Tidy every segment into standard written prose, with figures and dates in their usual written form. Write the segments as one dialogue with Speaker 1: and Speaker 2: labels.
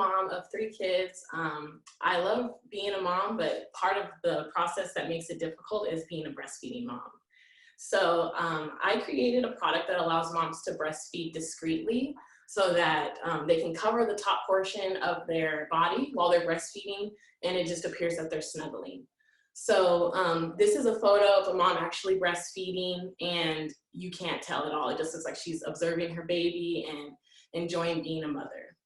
Speaker 1: mom of 3 kids. I love being a mom, but part of the process that makes it difficult is being a breastfeeding mom. So I created a product that allows moms to breastfeed discreetly so that they can cover the top portion of their body while they're breastfeeding, and it just appears that they're snuggling. So this is a photo of a mom actually breastfeeding, and you can't tell at all. It just looks like she's observing her baby and enjoying being a mother.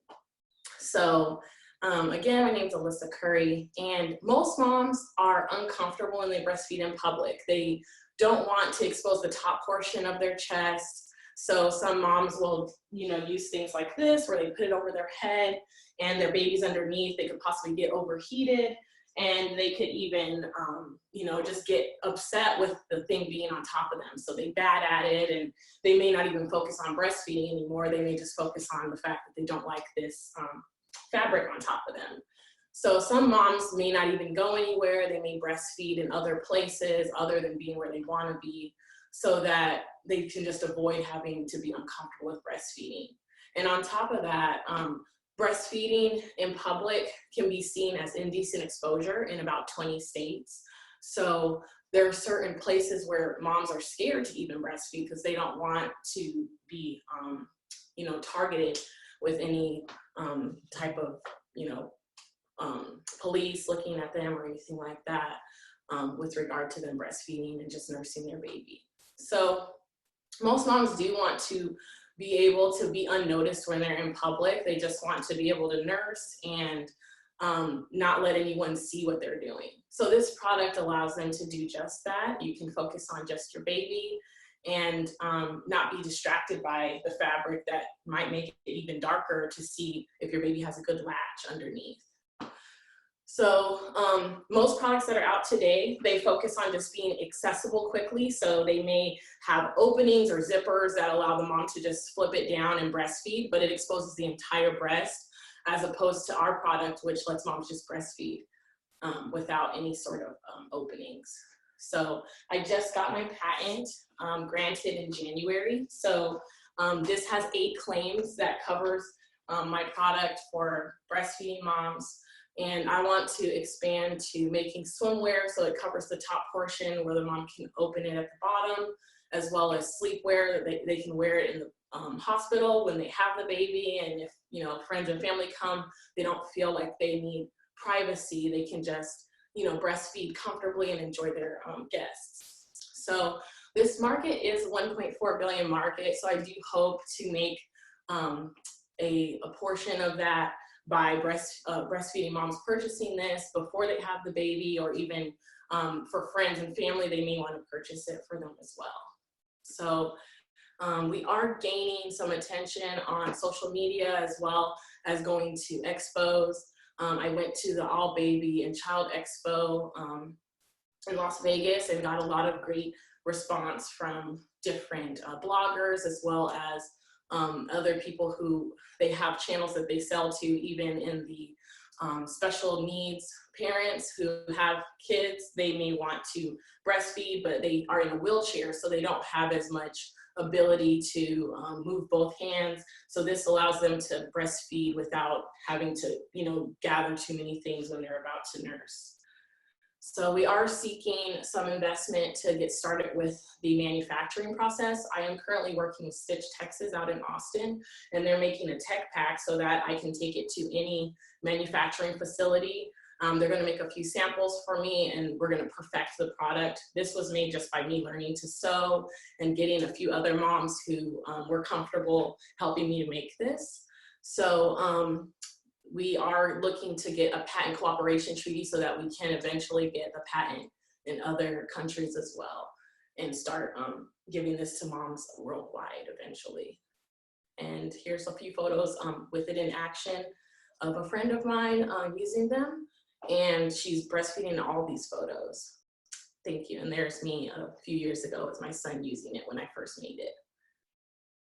Speaker 1: So again, my name is Alissa Curry, and most moms are uncomfortable when they breastfeed in public. They don't want to expose the top portion of their chest. So some moms will, use things like this where they put it over their head and their baby's underneath. They could possibly get overheated, and they could even, just get upset with the thing being on top of them. So they bat at it, and they may not even focus on breastfeeding anymore. They may just focus on the fact that they don't like this fabric on top of them. So some moms may not even go anywhere. They may breastfeed in other places other than being where they want to be, so that they can just avoid having to be uncomfortable with breastfeeding. And on top of that, breastfeeding in public can be seen as indecent exposure in about 20 states. So there are certain places where moms are scared to even breastfeed because they don't want to be, targeted with any type of, police looking at them or anything like that with regard to them breastfeeding and just nursing their baby. So most moms do want to be able to be unnoticed when they're in public. They just want to be able to nurse and not let anyone see what they're doing. So this product allows them to do just that. You can focus on just your baby and not be distracted by the fabric that might make it even darker to see if your baby has a good latch underneath. So most products that are out today, they focus on just being accessible quickly. So they may have openings or zippers that allow the mom to just flip it down and breastfeed, but it exposes the entire breast, as opposed to our product, which lets moms just breastfeed without any sort of openings. So I just got my patent granted in January. So this has 8 claims that covers my product for breastfeeding moms. And I want to expand to making swimwear, so it covers the top portion where the mom can open it at the bottom, as well as sleepwear that they can wear it in the hospital when they have the baby. And if friends and family come, they don't feel like they need privacy. They can just breastfeed comfortably and enjoy their guests. So this market is a 1.4 billion market. So I do hope to make a portion of that by breastfeeding moms purchasing this before they have the baby, or even for friends and family, they may want to purchase it for them as well. So we are gaining some attention on social media, as well as going to expos. I went to the All Baby and Child Expo in Las Vegas and got a lot of great response from different bloggers, as well as other people who they have channels that they sell to, even in the special needs parents who have kids. They may want to breastfeed, but they are in a wheelchair, so they don't have as much ability to move both hands. So this allows them to breastfeed without having to, gather too many things when they're about to nurse. So we are seeking some investment to get started with the manufacturing process. I am currently working with Stitch Texas out in Austin, and they're making a tech pack so that I can take it to any manufacturing facility. They're going to make a few samples for me, and we're going to perfect the product. This was made just by me learning to sew and getting a few other moms who were comfortable helping me to make this. So we are looking to get a patent cooperation treaty so that we can eventually get a patent in other countries as well, and start giving this to moms worldwide eventually. And here's a few photos with it in action of a friend of mine using them, and she's breastfeeding all these photos. Thank you. And there's me a few years ago with my son using it when I first made it.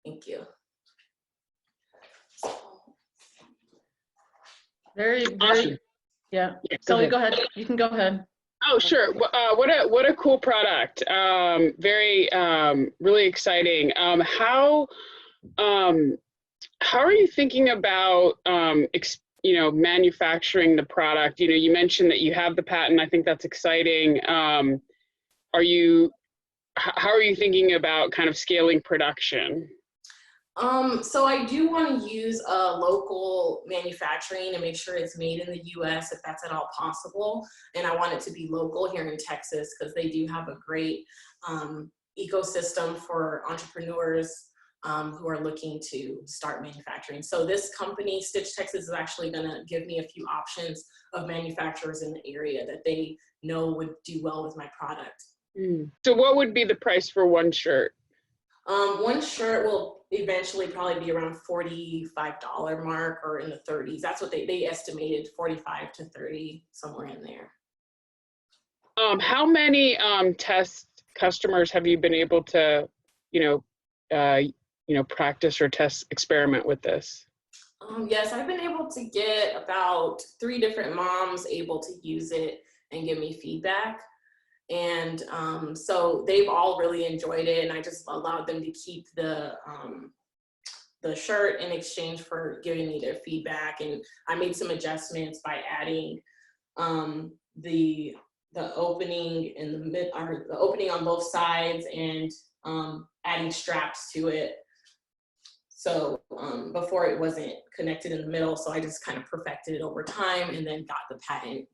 Speaker 1: Thank you.
Speaker 2: Very,
Speaker 3: Awesome.
Speaker 2: yeah.
Speaker 3: Yeah,
Speaker 2: Sully, go ahead. You can go ahead.
Speaker 3: Oh, sure. What a cool product. Very, really exciting. How are you thinking about manufacturing the product? You mentioned that you have the patent. I think that's exciting. How are you thinking about kind of scaling production?
Speaker 1: So I do want to use local manufacturing and make sure it's made in the US if that's at all possible. And I want it to be local here in Texas because they do have a great ecosystem for entrepreneurs who are looking to start manufacturing. So this company, Stitch Texas, is actually going to give me a few options of manufacturers in the area that they know would do well with my product.
Speaker 3: So what would be the price for one shirt?
Speaker 1: One shirt will eventually probably be around $45 mark or in the 30s. That's what they estimated, 45 to 30, somewhere in there.
Speaker 3: How many test customers have you been able to, practice or test experiment with this?
Speaker 1: Yes, I've been able to get about 3 different moms able to use it and give me feedback. And so they've all really enjoyed it, and I just allowed them to keep the shirt in exchange for giving me their feedback. And I made some adjustments by adding the opening in the mid, or the opening on both sides, and adding straps to it. So before it wasn't connected in the middle, so I just kind of perfected it over time and then got the patent.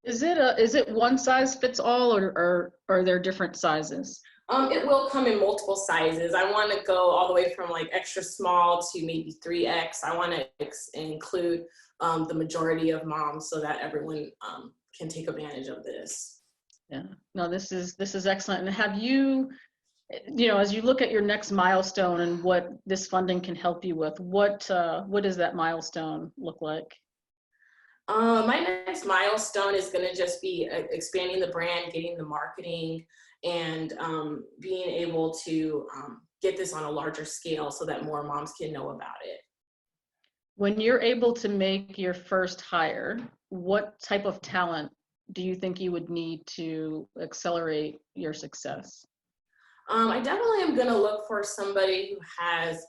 Speaker 2: Is it one size fits all, or are there different sizes?
Speaker 1: It will come in multiple sizes. I want to go all the way from like extra small to maybe 3X. I want to include the majority of moms so that everyone can take advantage of this.
Speaker 2: Yeah, no, this is excellent. And have you, as you look at your next milestone and what this funding can help you with, what does that milestone look like?
Speaker 1: My next milestone is going to just be expanding the brand, getting the marketing, and being able to get this on a larger scale so that more moms can know about it.
Speaker 2: When you're able to make your first hire, what type of talent do you think you would need to accelerate your success?
Speaker 1: I definitely am going to look for somebody who has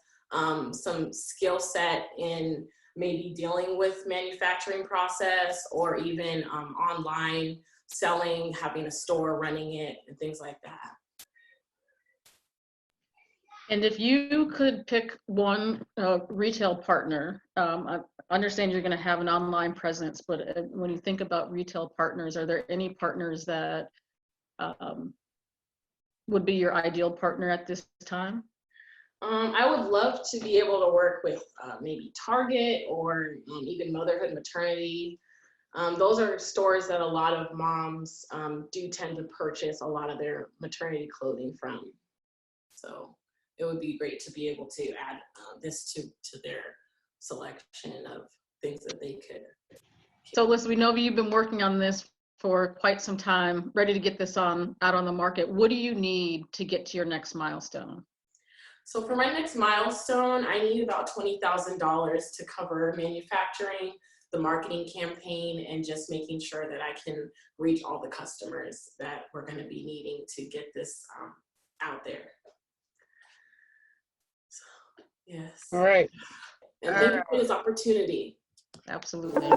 Speaker 1: some skill set in maybe dealing with manufacturing process, or even online selling, having a store, running it, and things like that.
Speaker 2: And if you could pick one retail partner, I understand you're going to have an online presence, but when you think about retail partners, are there any partners that would be your ideal partner at this time?
Speaker 1: I would love to be able to work with maybe Target, or even Motherhood Maternity. Those are stores that a lot of moms do tend to purchase a lot of their maternity clothing from. So it would be great to be able to add this to their selection of things that they could.
Speaker 2: So Alissa, we know you've been working on this for quite some time, ready to get this out on the market. What do you need to get to your next milestone?
Speaker 1: So for my next milestone, I need about $20,000 to cover manufacturing, the marketing campaign, and just making sure that I can reach all the customers that we're going to be needing to get this out there. So, yes.
Speaker 3: All right.
Speaker 1: And thank you for this opportunity.
Speaker 2: Absolutely.